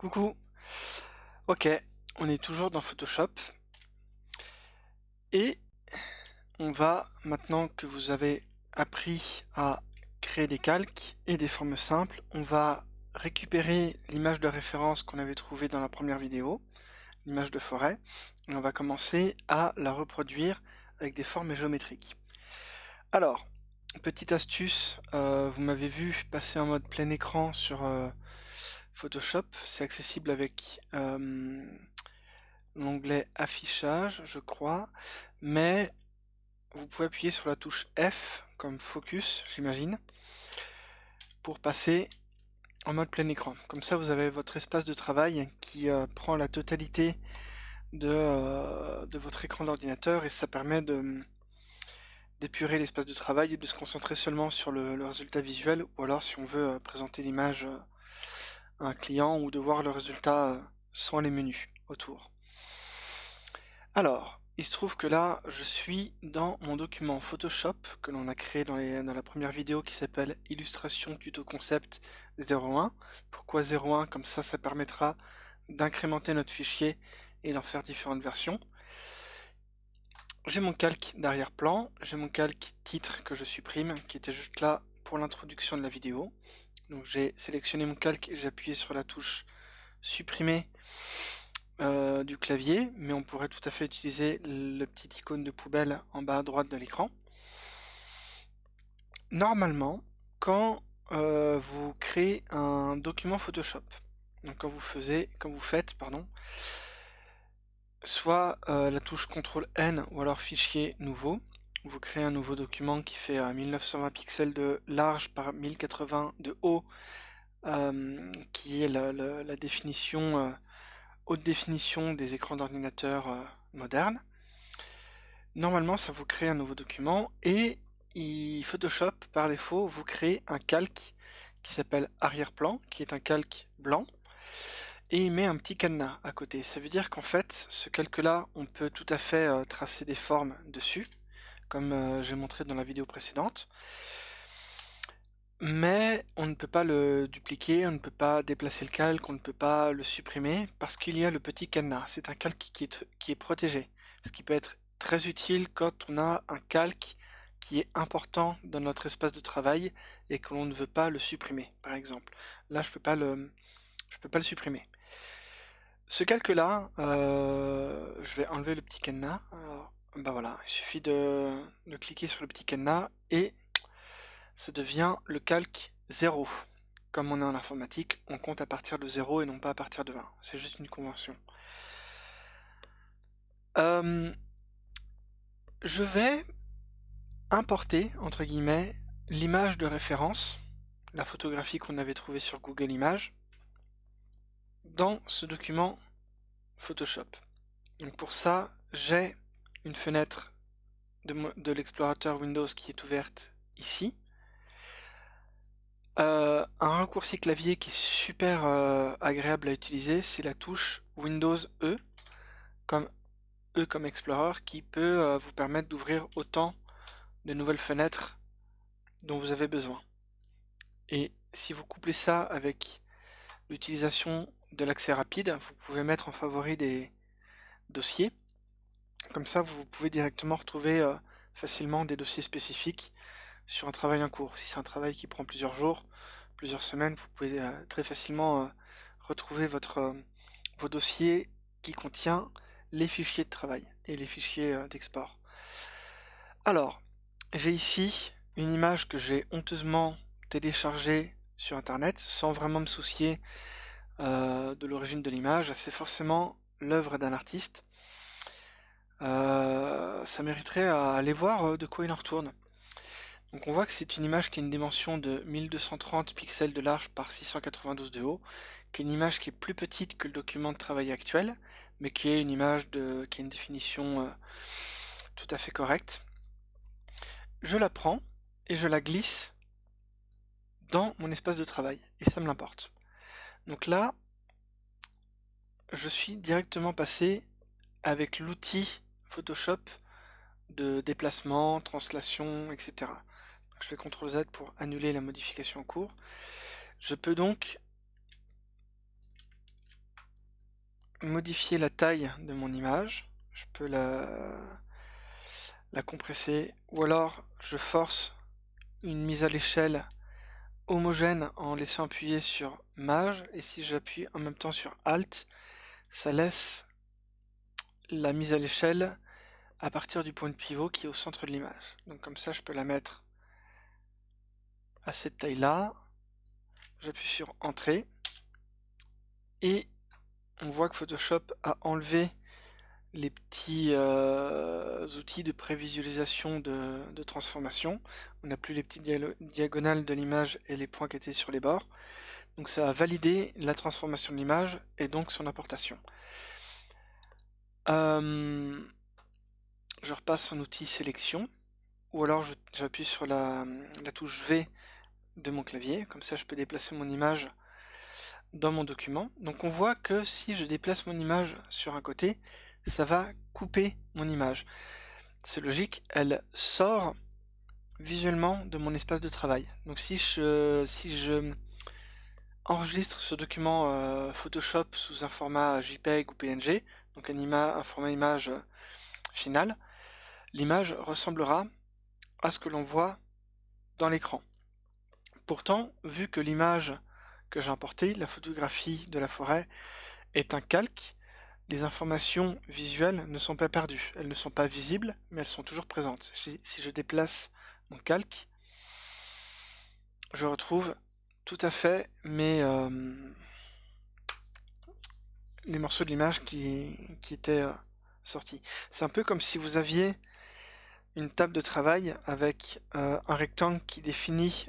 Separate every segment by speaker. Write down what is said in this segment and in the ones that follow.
Speaker 1: Coucou. Ok, on est toujours dans Photoshop et on va, maintenant que vous avez appris à créer des calques et des formes simples, on va récupérer l'image de référence qu'on avait trouvée dans la première vidéo, l'image de forêt, et on va commencer à la reproduire avec des formes géométriques. Alors, petite astuce, vous m'avez vu passer en mode plein écran sur Photoshop, c'est accessible avec l'onglet affichage, je crois, mais vous pouvez appuyer sur la touche F comme focus, j'imagine, pour passer en mode plein écran. Comme ça, vous avez votre espace de travail qui prend la totalité de votre écran d'ordinateur et ça permet d'épurer l'espace de travail et de se concentrer seulement sur le résultat visuel, ou alors si on veut présenter l'image à un client ou de voir le résultat sans les menus autour. Alors, il se trouve que là, je suis dans mon document Photoshop que l'on a créé dans la première vidéo qui s'appelle Illustration Tuto Concept 01. Pourquoi 01? Comme ça permettra d'incrémenter notre fichier et d'en faire différentes versions. J'ai mon calque d'arrière-plan, j'ai mon calque titre que je supprime, qui était juste là pour l'introduction de la vidéo. Donc j'ai sélectionné mon calque et j'ai appuyé sur la touche supprimer du clavier, mais on pourrait tout à fait utiliser le petit icône de poubelle en bas à droite de l'écran. Normalement, quand vous créez un document Photoshop, donc quand vous faites, pardon, soit la touche CTRL-N ou alors fichier nouveau, vous créez un nouveau document qui fait 1920 pixels de large par 1080 de haut, qui est la définition haute définition des écrans d'ordinateur modernes. Normalement, ça vous crée un nouveau document et Photoshop, par défaut, vous crée un calque qui s'appelle arrière-plan, qui est un calque blanc, et il met un petit cadenas à côté. Ça veut dire qu'en fait, ce calque-là, on peut tout à fait tracer des formes dessus, comme j'ai montré dans la vidéo précédente. Mais on ne peut pas le dupliquer, on ne peut pas déplacer le calque, on ne peut pas le supprimer parce qu'il y a le petit cadenas. C'est un calque qui est protégé, ce qui peut être très utile quand on a un calque qui est important dans notre espace de travail et que l'on ne veut pas le supprimer, par exemple. Là, je peux pas le supprimer. Ce calque-là, je vais enlever le petit cadenas. Alors, bah voilà, il suffit de cliquer sur le petit cadenas et ça devient le calque 0. Comme on est en informatique, on compte à partir de 0 et non pas à partir de 1. C'est juste une convention. Je vais importer, entre guillemets, l'image de référence, la photographie qu'on avait trouvée sur Google Images, dans ce document Photoshop. Donc pour ça, j'ai une fenêtre de l'explorateur Windows qui est ouverte ici. Un raccourci clavier qui est super agréable à utiliser, c'est la touche Windows comme E comme Explorer, qui peut vous permettre d'ouvrir autant de nouvelles fenêtres dont vous avez besoin. Et si vous couplez ça avec l'utilisation de l'accès rapide, vous pouvez mettre en favori des dossiers. Comme ça, vous pouvez directement retrouver facilement des dossiers spécifiques sur un travail en cours. Si c'est un travail qui prend plusieurs jours, plusieurs semaines, vous pouvez très facilement retrouver vos dossiers qui contient les fichiers de travail et les fichiers d'export. Alors, j'ai ici une image que j'ai honteusement téléchargée sur internet sans vraiment me soucier de l'origine de l'image. C'est forcément l'œuvre d'un artiste. Ça mériterait à aller voir de quoi il en retourne. Donc on voit que c'est une image qui a une dimension de 1230 pixels de large par 692 de haut, qui est une image qui est plus petite que le document de travail actuel, mais qui est une image qui a une définition tout à fait correcte. Je la prends et je la glisse dans mon espace de travail, et ça me l'importe. Donc là, je suis directement passé avec l'outil Photoshop de déplacement, translation, etc. Donc je fais CTRL Z pour annuler la modification en cours. Je peux donc modifier la taille de mon image. Je peux la compresser, ou alors je force une mise à l'échelle homogène en laissant appuyer sur Maj, et si j'appuie en même temps sur Alt, ça laisse la mise à l'échelle à partir du point de pivot qui est au centre de l'image. Donc comme ça, je peux la mettre à cette taille-là. J'appuie sur Entrée, et on voit que Photoshop a enlevé les petits outils de prévisualisation de transformation. On n'a plus les petites diagonales de l'image et les points qui étaient sur les bords. Donc ça a validé la transformation de l'image et donc son importation. Je repasse en outil sélection, ou alors j'appuie sur la touche V de mon clavier, comme ça je peux déplacer mon image dans mon document. Donc on voit que si je déplace mon image sur un côté, ça va couper mon image. C'est logique, elle sort visuellement de mon espace de travail. Donc si je enregistre ce document Photoshop sous un format JPEG ou PNG, donc un format image final, l'image ressemblera à ce que l'on voit dans l'écran. Pourtant, vu que l'image que j'ai importée, la photographie de la forêt, est un calque, les informations visuelles ne sont pas perdues. Elles ne sont pas visibles, mais elles sont toujours présentes. Si je déplace mon calque, je retrouve tout à fait les morceaux de l'image qui étaient sortis. C'est un peu comme si vous aviez une table de travail avec un rectangle qui définit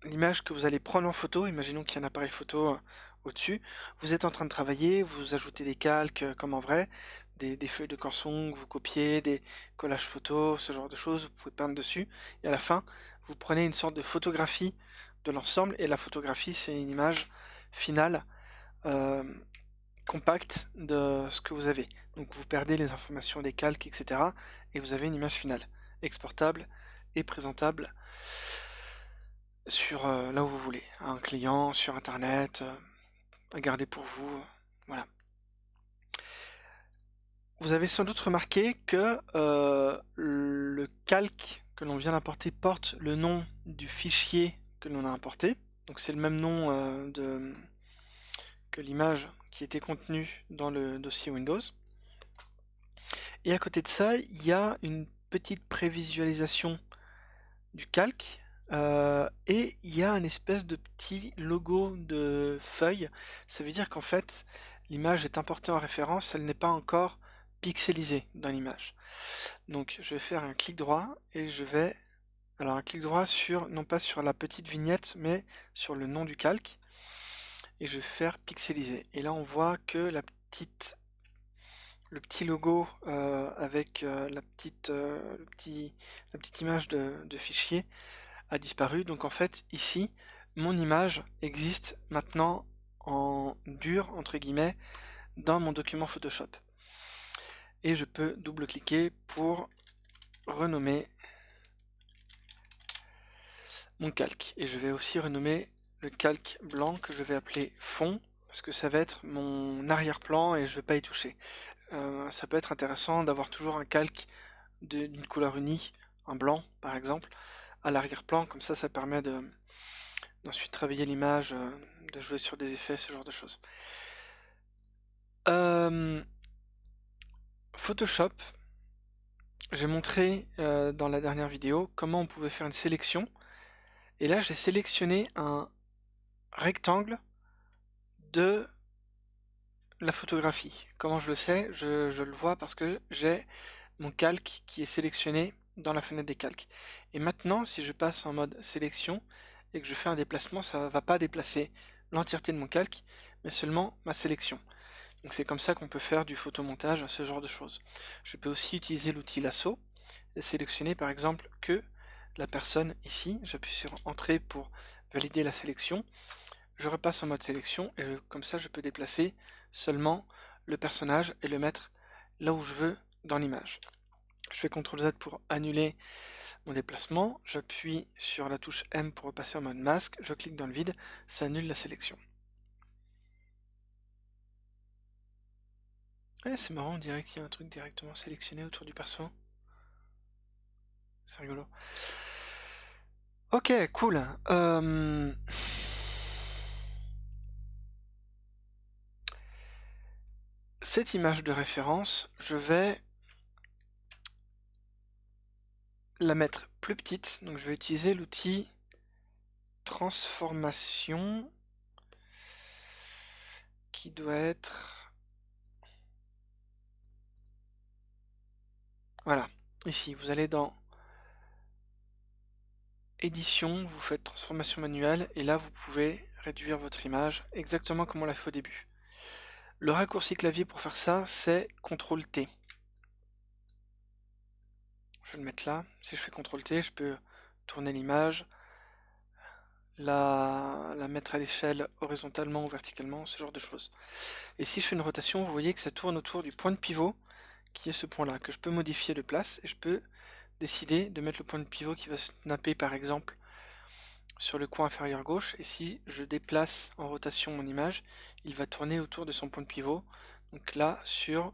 Speaker 1: l'image que vous allez prendre en photo. Imaginons qu'il y a un appareil photo au-dessus. Vous êtes en train de travailler, vous ajoutez des calques comme en vrai, des feuilles de canson que vous copiez, des collages photos, ce genre de choses, vous pouvez peindre dessus. Et à la fin, vous prenez une sorte de photographie de l'ensemble, et la photographie, c'est une image finale euh, compacte de ce que vous avez. Donc vous perdez les informations des calques, etc. et vous avez une image finale, exportable et présentable sur là où vous voulez, un client, sur internet, à garder pour vous, voilà. Vous avez sans doute remarqué que le calque que l'on vient d'importer porte le nom du fichier que l'on a importé, donc c'est le même nom que l'image qui était contenue dans le dossier Windows. Et à côté de ça, il y a une petite prévisualisation du calque, et il y a une espèce de petit logo de feuille. Ça veut dire qu'en fait, l'image est importée en référence, elle n'est pas encore pixelisée dans l'image. Donc je vais faire un clic droit, et je vais... Alors un clic droit sur, non pas sur la petite vignette, mais sur le nom du calque, et je vais faire pixeliser. Et là on voit que le petit logo avec la petite image de fichier a disparu. Donc en fait ici mon image existe maintenant en dur entre guillemets dans mon document Photoshop, et je peux double-cliquer pour renommer mon calque, et je vais aussi renommer le calque blanc que je vais appeler fond, parce que ça va être mon arrière-plan et je ne vais pas y toucher. Ça peut être intéressant d'avoir toujours un calque d'une couleur unie, un blanc par exemple, à l'arrière-plan, comme ça permet d'ensuite travailler l'image, de jouer sur des effets, ce genre de choses. Photoshop, j'ai montré dans la dernière vidéo comment on pouvait faire une sélection, et là j'ai sélectionné un rectangle de la photographie. Comment je le sais? Je le vois parce que j'ai mon calque qui est sélectionné dans la fenêtre des calques. Et maintenant, si je passe en mode sélection et que je fais un déplacement, ça ne va pas déplacer l'entièreté de mon calque, mais seulement ma sélection. Donc c'est comme ça qu'on peut faire du photomontage, ce genre de choses. Je peux aussi utiliser l'outil lasso et sélectionner par exemple que la personne ici. J'appuie sur Entrée pour valider la sélection. Je repasse en mode sélection, et comme ça je peux déplacer seulement le personnage et le mettre là où je veux dans l'image. Je fais CTRL Z pour annuler mon déplacement, j'appuie sur la touche M pour repasser en mode masque, je clique dans le vide, ça annule la sélection. Ouais, c'est marrant, on dirait qu'il y a un truc directement sélectionné autour du perso. C'est rigolo. Ok, cool. Cette image de référence, je vais la mettre plus petite. Donc je vais utiliser l'outil transformation qui doit être... Voilà, ici, vous allez dans édition, vous faites transformation manuelle et là vous pouvez réduire votre image exactement comme on l'a fait au début. Le raccourci clavier pour faire ça, c'est CTRL T. Je vais le mettre là. Si je fais CTRL T, je peux tourner l'image, la mettre à l'échelle horizontalement ou verticalement, ce genre de choses. Et si je fais une rotation, vous voyez que ça tourne autour du point de pivot, qui est ce point-là, que je peux modifier de place, et je peux décider de mettre le point de pivot qui va snapper par exemple sur le coin inférieur gauche, et si je déplace en rotation mon image, il va tourner autour de son point de pivot, donc là sur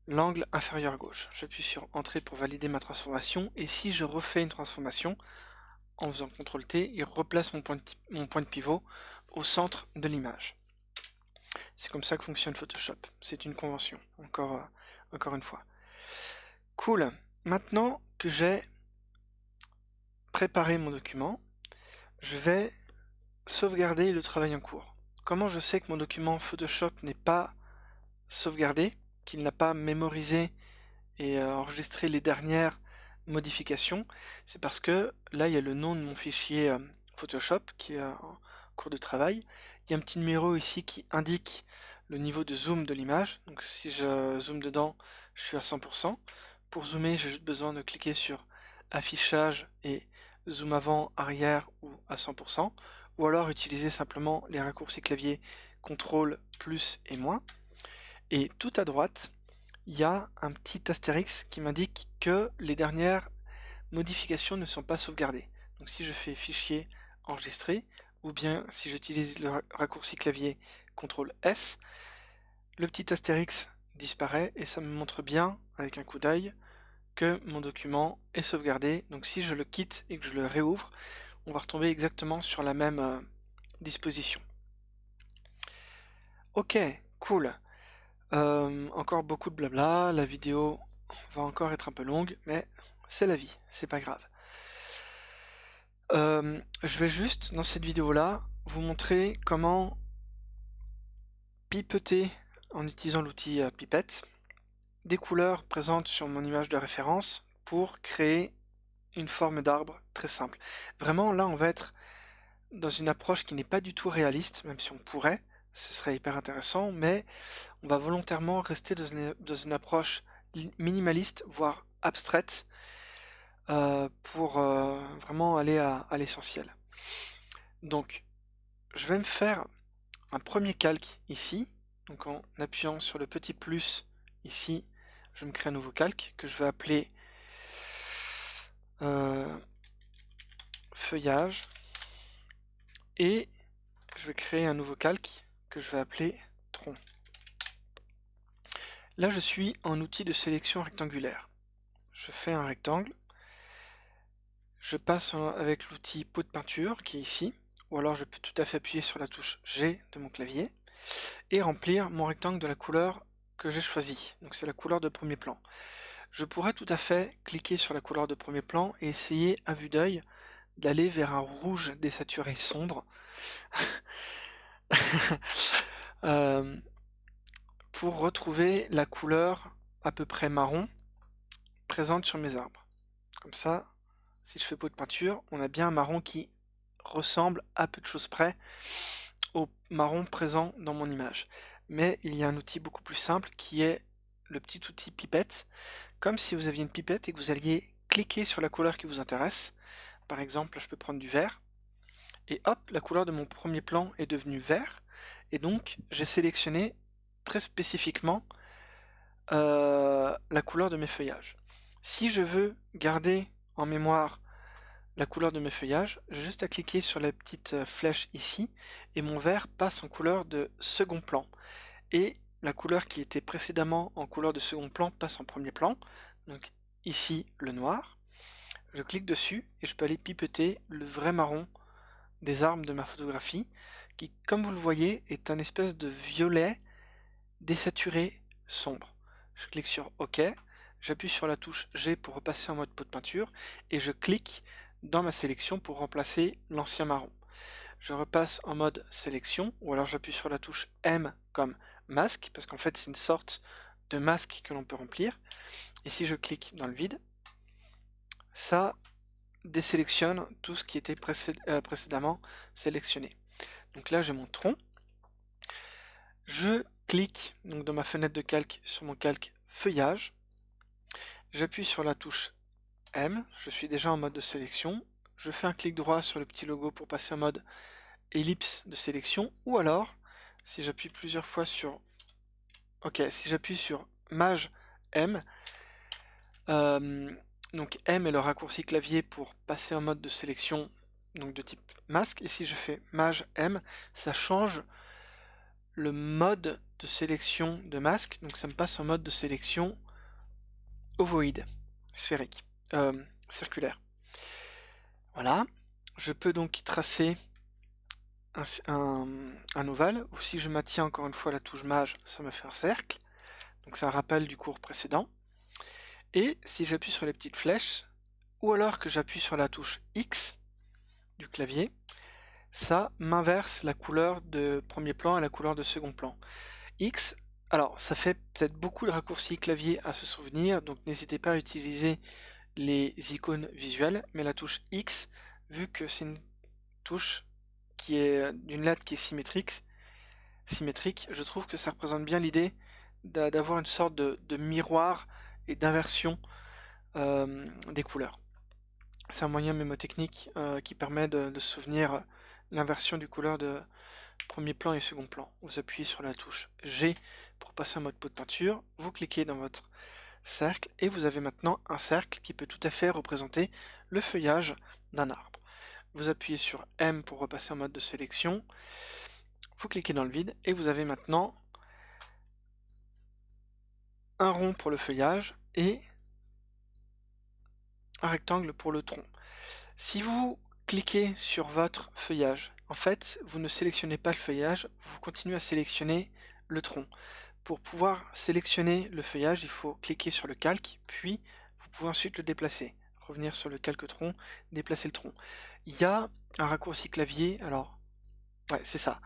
Speaker 1: l'angle inférieur gauche. J'appuie sur Entrée pour valider ma transformation, et si je refais une transformation, en faisant CTRL T, il replace mon point de pivot au centre de l'image. C'est comme ça que fonctionne Photoshop, c'est une convention, encore une fois. Cool, maintenant que j'ai préparé mon document, je vais sauvegarder le travail en cours. Comment je sais que mon document Photoshop n'est pas sauvegardé, qu'il n'a pas mémorisé et enregistré les dernières modifications? C'est parce que là il y a le nom de mon fichier Photoshop qui est en cours de travail. Il y a un petit numéro ici qui indique le niveau de zoom de l'image. Donc si je zoome dedans, je suis à 100%. Pour zoomer, j'ai juste besoin de cliquer sur affichage et zoom avant, arrière ou à 100%, ou alors utiliser simplement les raccourcis clavier CTRL plus et moins. Et tout à droite, il y a un petit astérix qui m'indique que les dernières modifications ne sont pas sauvegardées. Donc si je fais fichier enregistré, ou bien si j'utilise le raccourci clavier CTRL S, le petit astérix disparaît et ça me montre bien, avec un coup d'œil, que mon document est sauvegardé. Donc si je le quitte et que je le réouvre, on va retomber exactement sur la même disposition. Ok, cool. Encore beaucoup de blabla, la vidéo va encore être un peu longue, mais c'est la vie, c'est pas grave. Je vais juste, dans cette vidéo-là, vous montrer comment pipeter en utilisant l'outil pipette des couleurs présentes sur mon image de référence pour créer une forme d'arbre très simple. Vraiment, là, on va être dans une approche qui n'est pas du tout réaliste, même si on pourrait, ce serait hyper intéressant, mais on va volontairement rester dans une approche minimaliste, voire abstraite, pour vraiment aller à l'essentiel. Donc, je vais me faire un premier calque ici, donc en appuyant sur le petit plus ici, je me crée un nouveau calque que je vais appeler feuillage, et je vais créer un nouveau calque que je vais appeler tronc. Là, je suis en outil de sélection rectangulaire. Je fais un rectangle, je passe avec l'outil pot de peinture qui est ici, ou alors je peux tout à fait appuyer sur la touche G de mon clavier et remplir mon rectangle de la couleur que j'ai choisie. Donc c'est la couleur de premier plan. Je pourrais tout à fait cliquer sur la couleur de premier plan et essayer à vue d'œil d'aller vers un rouge désaturé sombre pour retrouver la couleur à peu près marron présente sur mes arbres. Comme ça, si je fais pot de peinture, on a bien un marron qui ressemble à peu de choses près au marron présent dans mon image. Mais il y a un outil beaucoup plus simple qui est le petit outil pipette, comme si vous aviez une pipette et que vous alliez cliquer sur la couleur qui vous intéresse. Par exemple, là, je peux prendre du vert, et hop, la couleur de mon premier plan est devenue vert, et donc j'ai sélectionné très spécifiquement la couleur de mes feuillages. Si je veux garder en mémoire la couleur de mes feuillages, j'ai juste à cliquer sur la petite flèche ici, et mon vert passe en couleur de second plan. Et la couleur qui était précédemment en couleur de second plan passe en premier plan, donc ici le noir. Je clique dessus et je peux aller pipeter le vrai marron des armes de ma photographie, qui, comme vous le voyez, est un espèce de violet désaturé sombre. Je clique sur OK, j'appuie sur la touche G pour repasser en mode pot de peinture, et je clique dans ma sélection pour remplacer l'ancien marron. Je repasse en mode sélection, ou alors j'appuie sur la touche M comme masque, parce qu'en fait c'est une sorte de masque que l'on peut remplir. Et si je clique dans le vide, ça désélectionne tout ce qui était précédemment sélectionné. Donc là j'ai mon tronc. Je clique donc dans ma fenêtre de calque sur mon calque feuillage. J'appuie sur la touche M, je suis déjà en mode de sélection. Je fais un clic droit sur le petit logo pour passer en mode ellipse de sélection, ou alors si j'appuie plusieurs fois sur si j'appuie sur Maj M, donc M est le raccourci clavier pour passer en mode de sélection, donc de type masque, et si je fais Maj M, ça change le mode de sélection de masque, donc ça me passe en mode de sélection ovoïde, sphérique, circulaire. Voilà, je peux donc tracer un ovale, ou si je maintiens encore une fois la touche Maj, ça me fait un cercle, donc c'est un rappel du cours précédent. Et si j'appuie sur les petites flèches, ou alors que j'appuie sur la touche X du clavier, ça m'inverse la couleur de premier plan et la couleur de second plan. X, alors ça fait peut-être beaucoup de raccourcis clavier à se souvenir, donc n'hésitez pas à utiliser les icônes visuelles, mais la touche X, vu que c'est une touche qui est d'une lettre qui est symétrique, je trouve que ça représente bien l'idée d'avoir une sorte de miroir et d'inversion des couleurs. C'est un moyen mémotechnique qui permet de se souvenir l'inversion du couleur de premier plan et second plan. Vous appuyez sur la touche G pour passer en mode pot de peinture, vous cliquez dans votre cercle et vous avez maintenant un cercle qui peut tout à fait représenter le feuillage d'un arbre. Vous appuyez sur M pour repasser en mode de sélection, vous cliquez dans le vide et vous avez maintenant un rond pour le feuillage et un rectangle pour le tronc. Si vous cliquez sur votre feuillage, en fait, vous ne sélectionnez pas le feuillage, vous continuez à sélectionner le tronc. Pour pouvoir sélectionner le feuillage, il faut cliquer sur le calque, puis vous pouvez ensuite le déplacer. Revenir sur le calque tronc, déplacer le tronc. Il y a un raccourci clavier, alors, ouais, c'est ça.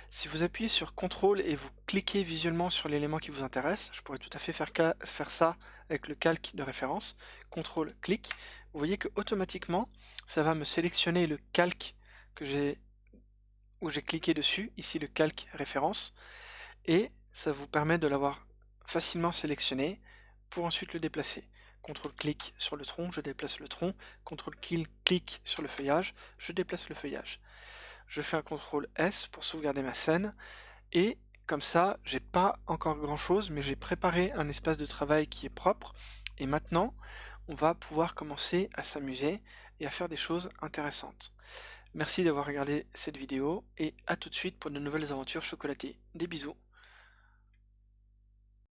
Speaker 1: Si vous appuyez sur CTRL et vous cliquez visuellement sur l'élément qui vous intéresse, je pourrais tout à fait faire ça avec le calque de référence, CTRL, clic, vous voyez que automatiquement, ça va me sélectionner le calque où j'ai cliqué dessus, ici le calque référence, et ça vous permet de l'avoir facilement sélectionné pour ensuite le déplacer. CTRL-clic sur le tronc, je déplace le tronc, CTRL-clic sur le feuillage, je déplace le feuillage. Je fais un CTRL-S pour sauvegarder ma scène, et comme ça, j'ai pas encore grand chose, mais j'ai préparé un espace de travail qui est propre, et maintenant, on va pouvoir commencer à s'amuser et à faire des choses intéressantes. Merci d'avoir regardé cette vidéo, et à tout de suite pour de nouvelles aventures chocolatées. Des bisous.